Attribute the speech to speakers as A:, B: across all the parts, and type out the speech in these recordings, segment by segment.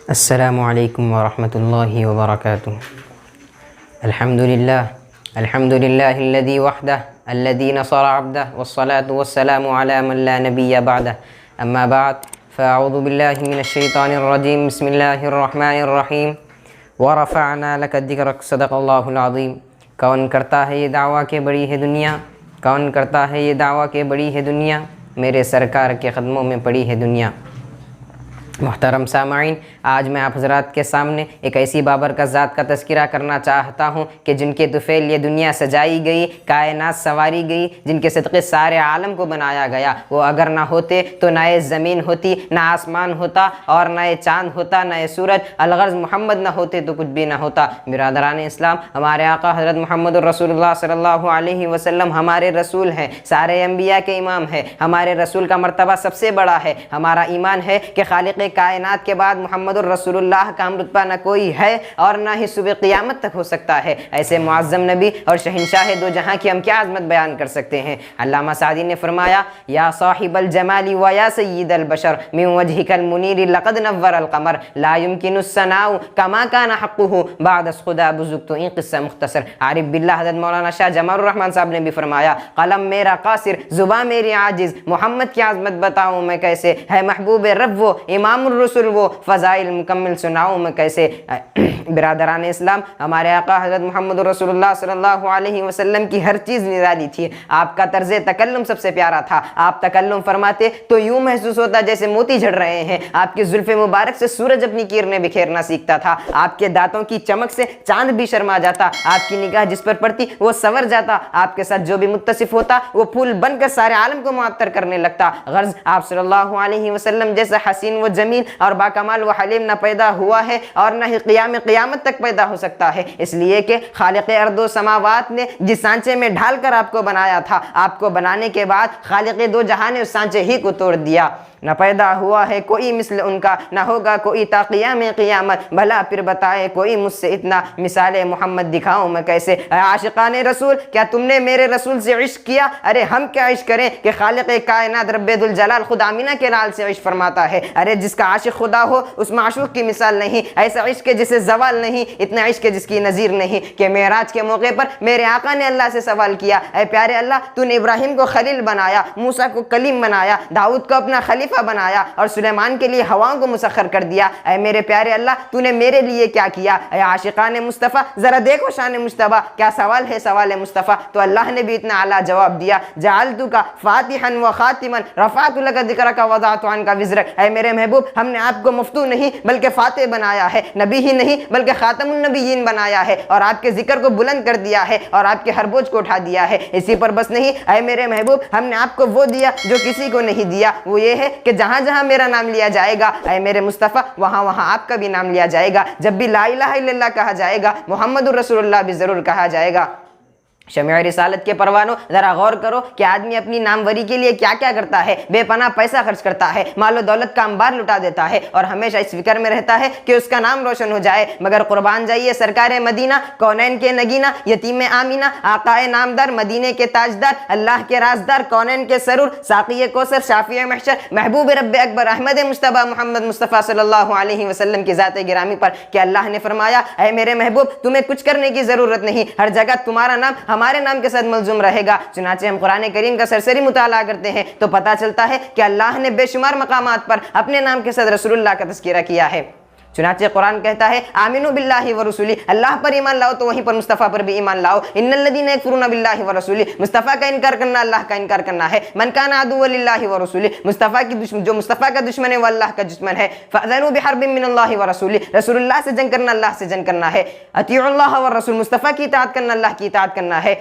A: السلام علیکم ورحمۃ اللہ وبرکاتہ۔ الحمد للہ الذی وحدہ الذی نصر عبدہ والصلاة والسلام علی من لا نبی بعدہ، اما بعد فاعوذ باللہ من الشیطان الرجیم، بسم اللہ الرحمن الرحیم۔ ورفعنا لک ذکرک، صدق اللہ العظیم۔ کون کرتا ہے یہ دعویٰ کہ بڑی ہے دنیا، کون کرتا ہے یہ دعویٰ کہ بڑی ہے دنیا، میرے سرکار کے قدموں میں پڑی ہے دنیا۔ محترم سامعین، آج میں آپ حضرات کے سامنے ایک ایسی بابرکت ذات کا تذکرہ کرنا چاہتا ہوں کہ جن کے طفیل یہ دنیا سجائی گئی، کائنات سنواری گئی، جن کے صدقے سارے عالم کو بنایا گیا۔ وہ اگر نہ ہوتے تو نہ یہ زمین ہوتی، نہ آسمان ہوتا، اور نہ یہ چاند ہوتا، نہ یہ سورج۔ الغرض محمد نہ ہوتے تو کچھ بھی نہ ہوتا۔ برادران اسلام، ہمارے آقا حضرت محمد رسول اللہ صلی اللہ علیہ وسلم ہمارے رسول ہیں، سارے انبیاء کے امام ہیں۔ ہمارے رسول کا مرتبہ سب سے بڑا ہے۔ ہمارا ایمان ہے کہ خالق کائنات کے بعد محمد الرسول اللہ کا رتبہ نہ کوئی ہے اور نہ ہی صبح قیامت تک ہو سکتا ہے۔ ایسے معظم نبی اور شہنشاہ دو جہاں کی ہم کیا عظمت بیان کر سکتے ہیں۔ علامہ سعدی نے فرمایا، یا صاحب الجمال و یا سید البشر من وجهك المنیر لقد نور القمر لا يمكن الثناء كما كان حقه بعد از خدا بزرگ۔ تو این قصہ مختصر عارف باللہ حضرت مولانا شاہ جمال الرحمن صاحب نے بھی فرمایا، قلم میرا قاصر، زبان میری عاجز، محمد کی عظمت بتاؤں میں کیسے، ہے محبوب رب وہ، امام الرسول وہ، فضائل مکمل سناؤں میں کیسے۔ برادران اسلام، ہمارے آقا حضرت محمد رسول اللہ صلی اللہ علیہ وسلم کی ہر چیز نرالی تھی۔ آپ کا طرز تکلم سب سے پیارا تھا۔ آپ تکلم فرماتے تو یوں محسوس ہوتا جیسے موتی جھڑ رہے ہیں۔ آپ کی زلف مبارک سے سورج اپنی کرنیں بکھیرنا سیکھتا تھا۔ آپ کے دانتوں کی چمک سے چاند بھی شرما جاتا۔ آپ کی نگاہ جس پر پڑتی وہ سنور جاتا۔ آپ کے ساتھ جو بھی متصف ہوتا وہ پھول بن کر سارے عالم کو معطر کرنے لگتا۔ غرض آپ صلی اللہ علیہ وسلم جیسا حسین و جمیل اور باکمال و حلیم نہ پیدا ہوا ہے اور نہ ہی قیامت تک پیدا ہو سکتا ہے، اس لیے کہ خالق ارض و سماوات نے جس سانچے میں ڈھال کر آپ کو بنایا تھا، آپ کو بنانے کے بعد خالق دو جہاں نے اس سانچے ہی کو توڑ دیا۔ نہ پیدا ہوا ہے کوئی مثل ان کا، نہ ہوگا کوئی تا قیام قیامت، بھلا پھر بتائے کوئی مجھ سے اتنا، مثال محمد دکھاؤں میں کیسے۔ اے عاشقان رسول، کیا تم نے میرے رسول سے عشق کیا؟ ارے ہم کیا عشق کریں کہ خالق کائنات رب ذوالجلال خود آمینہ کے لال سے عشق فرماتا ہے۔ ارے جس کا عاشق خدا ہو اس معشوق کی مثال نہیں، ایسا عشق جسے زوال نہیں، اتنا عشق جس کی نظیر نہیں۔ کہ معراج کے موقع پر میرے آقا نے اللہ سے سوال کیا، اے پیارے اللہ، تو نے ابراہیم کو خلیل بنایا، موسیٰ کو کلیم بنایا، داؤد کو اپنا خلیفہ بنایا اور سلیمان کے لیے ہواؤں کو مسخر کر دیا۔ اے میرے پیارے اللہ، تو نے میرے لیے کیا کیا؟ اے عاشقان مصطفیٰ، ذرا دیکھو شان مصطفیٰ، کیا سوال ہے سوال مصطفیٰ۔ تو اللہ نے بھی اتنا اعلیٰ جواب دیا، جعلتک فاتحا و خاتما رفعت لک ذکرک ووضعت عنک وزرک۔ اے میرے محبوب، ہم نے آپ کو مفتو نہیں بلکہ فاتح بنایا ہے، نبی ہی نہیں بلکہ خاتم النبیین بنایا ہے، اور آپ کے ذکر کو بلند کر دیا ہے اور آپ کے ہر بوجھ کو اٹھا دیا ہے۔ اسی پر بس نہیں، اے میرے محبوب، ہم نے آپ کو وہ دیا جو کسی کو نہیں دیا، وہ یہ ہے کہ جہاں جہاں میرا نام لیا جائے گا اے میرے مصطفیٰ، وہاں وہاں آپ کا بھی نام لیا جائے گا۔ جب بھی لا الہ الا اللہ کہا جائے گا، محمد الرسول اللہ بھی ضرور کہا جائے گا۔ شمع رسالت کے پروانوں، ذرا غور کرو کہ آدمی اپنی ناموری کے لیے کیا کیا کرتا ہے۔ بے پناہ پیسہ خرچ کرتا ہے، مال و دولت کا انبار لٹا دیتا ہے، اور ہمیشہ اس فکر میں رہتا ہے کہ اس کا نام روشن ہو جائے۔ مگر قربان جائیے سرکار مدینہ، کونین کے نگینہ، یتیم آمینہ، آقا نامدار، مدینے کے تاجدار، اللہ کے رازدار، کونین کے سرور، ساقی کوثر، شافع محشر، محبوب رب اکبر، احمد مصطفیٰ محمد مصطفیٰ صلی اللہ علیہ وسلم کی ذات گرامی پر کہ اللہ نے فرمایا، اے میرے محبوب، تمہیں کچھ کرنے کی ضرورت نہیں، ہر جگہ تمہارا نام ہمارے نام کے ساتھ ملزوم رہے گا۔ چنانچہ ہم قرآن کریم کا سرسری مطالعہ کرتے ہیں تو پتہ چلتا ہے کہ اللہ نے بے شمار مقامات پر اپنے نام کے ساتھ رسول اللہ کا تذکرہ کیا ہے۔ چنانچہ قرآن کہتا ہے، آمنوا باللہ ورسولہ، اللہ پر ایمان لاؤ تو وہیں پر مصطفیٰ پر بھی ایمان لاؤ۔ ان الذین یکفرون باللہ ورسولہ، مصطفیٰ کا انکار کرنا اللہ کا انکار کرنا ہے۔ من کان عدوا للہ ورسولہ، مصطفیٰ کی جو مصطفیٰ کا دشمن ہے وہ اللہ کا دشمن ہے۔ فاذنوا بحرب من اللہ ورسولہ، رسول اللہ سے جنگ کرنا اللہ سے جنگ کرنا ہے۔ اطیعوا اللہ والرسول، مصطفیٰ کی اطاعت کرنا اللہ کی اطاعت کرنا ہے۔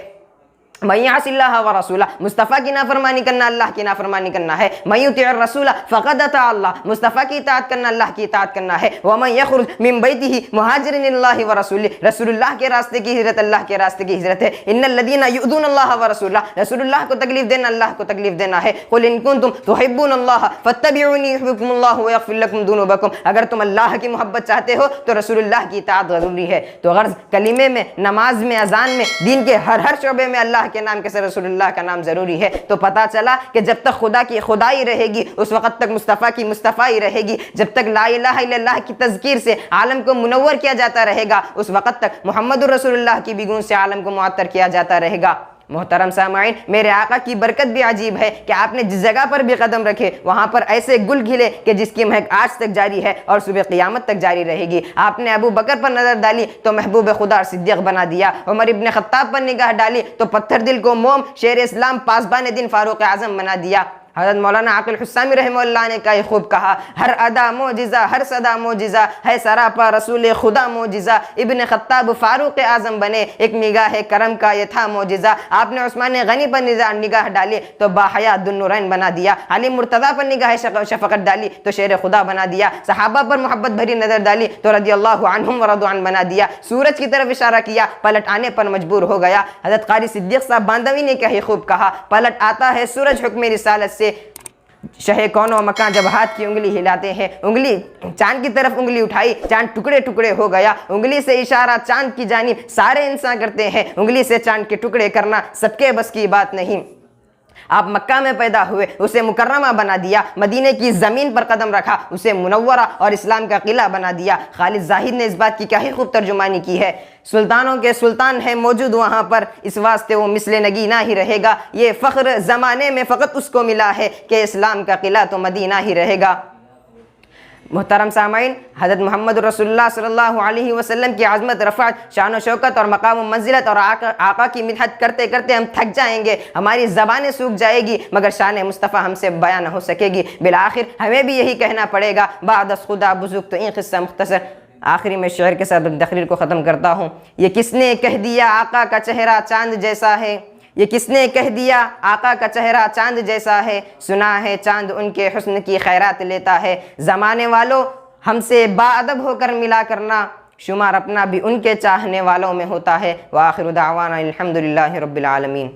A: من یعص اللہ ورسولہ، مصطفیٰ کی نافرمانی کرنا اللہ کی نافرمانی کرنا ہے۔ من یطیع الرسول فقد اطاع اللہ، مصطفیٰ کی اطاعت کرنا اللہ کی اطاعت کرنا ہے۔ ومن یخرج من بیتہ مہاجرا الی اللہ ورسولہ، رسول اللہ کے راستے کی ہجرت اللہ کے راستے کی ہجرت ہے۔ ان الذین یؤذون اللہ ورسولہ، رسول اللہ کو تکلیف دینا اللہ کو تکلیف دینا ہے۔ قل ان کنتم تحبون اللہ فاتبعونی یحببکم اللہ ویغفر لکم ذنوبکم، اگر تم اللہ کی محبت چاہتے ہو تو رسول اللہ کی اطاعت ضروری ہے۔ تو غرض کلمے میں، نماز میں، اذان میں، دین کے ہر شعبے میں اللہ اللہ کے نام کے ساتھ رسول اللہ کا نام ضروری ہے۔ تو پتہ چلا کہ جب تک خدا کی خدائی رہے گی اس وقت تک مصطفیٰ کی مصطفیٰ رہے گی، جب تک لا الہ الا اللہ کی تذکیر سے عالم کو منور کیا جاتا رہے گا اس وقت تک محمد رسول اللہ کی بھی گون سے عالم کو معطر کیا جاتا رہے گا۔ محترم سامعین، میرے آقا کی برکت بھی عجیب ہے کہ آپ نے جس جگہ پر بھی قدم رکھے وہاں پر ایسے گل کھلے کہ جس کی مہک آج تک جاری ہے اور صبح قیامت تک جاری رہے گی۔ آپ نے ابو بکر پر نظر ڈالی تو محبوب خدا اور صدیق بنا دیا، عمر ابن خطاب پر نگاہ ڈالی تو پتھر دل کو موم، شیر اسلام، پاسبان دین، فاروق اعظم بنا دیا۔ حضرت مولانا عاقل حسامی رحمہ اللہ نے کئی خوب کہا، ہر ادا معجزہ، ہر صدا معجزہ ہے، سراپا رسول خدا معجزہ، ابن خطاب فاروق اعظم بنے، ایک نگاہ کرم کا یہ تھا معجزہ۔ آپ نے عثمان غنی پر نگاہ ڈالی تو باحیات ذوالنورین بنا دیا، علی مرتضیٰ پر نگاہ شفقت ڈالی تو شیر خدا بنا دیا، صحابہ پر محبت بھری نظر ڈالی تو رضی اللہ عنہم ورضوا عنہ بنا دیا، سورج کی طرف اشارہ کیا، پلٹ آنے پر مجبور ہو گیا۔ حضرت قاری صدیق صاحب باندوی نے کہی خوب کہا، پلٹ آتا ہے سورج حکم رسالت سے، شہ کون و مکان جب ہاتھ کی انگلی ہلاتے ہیں، انگلی چاند کی طرف انگلی اٹھائی، چاند ٹکڑے ٹکڑے ہو گیا، انگلی سے اشارہ چاند کی جانب سارے انسان کرتے ہیں، انگلی سے چاند کے ٹکڑے کرنا سب کے بس کی بات نہیں۔ آپ مکہ میں پیدا ہوئے، اسے مکرمہ بنا دیا، مدینے کی زمین پر قدم رکھا، اسے منورہ اور اسلام کا قلعہ بنا دیا۔ خالد زاہد نے اس بات کی کیا ہی خوب ترجمانی کی ہے، سلطانوں کے سلطان ہے موجود وہاں پر، اس واسطے وہ مثل نگینہ ہی رہے گا، یہ فخر زمانے میں فقط اس کو ملا ہے کہ اسلام کا قلعہ تو مدینہ ہی رہے گا۔ محترم سامعین، حضرت محمد رسول اللہ صلی اللہ علیہ وسلم کی عظمت، رفعت، شان و شوکت اور مقام و منزلت اور آقا کی مدحت کرتے کرتے ہم تھک جائیں گے، ہماری زبانیں سوکھ جائے گی، مگر شان مصطفیٰ ہم سے بیان نہ ہو سکے گی۔ بالآخر ہمیں بھی یہی کہنا پڑے گا، بعد از خدا بزرگ تو این قصہ مختصر۔ آخری میں شعر کے ساتھ تقریر کو ختم کرتا ہوں۔ یہ کس نے کہہ دیا آقا کا چہرہ چاند جیسا ہے، یہ کس نے کہہ دیا آقا کا چہرہ چاند جیسا ہے، سنا ہے چاند ان کے حسن کی خیرات لیتا ہے، زمانے والوں ہم سے باادب ہو کر ملا کرنا، شمار اپنا بھی ان کے چاہنے والوں میں ہوتا ہے۔ وآخر دعوانا الحمدللہ رب العالمین۔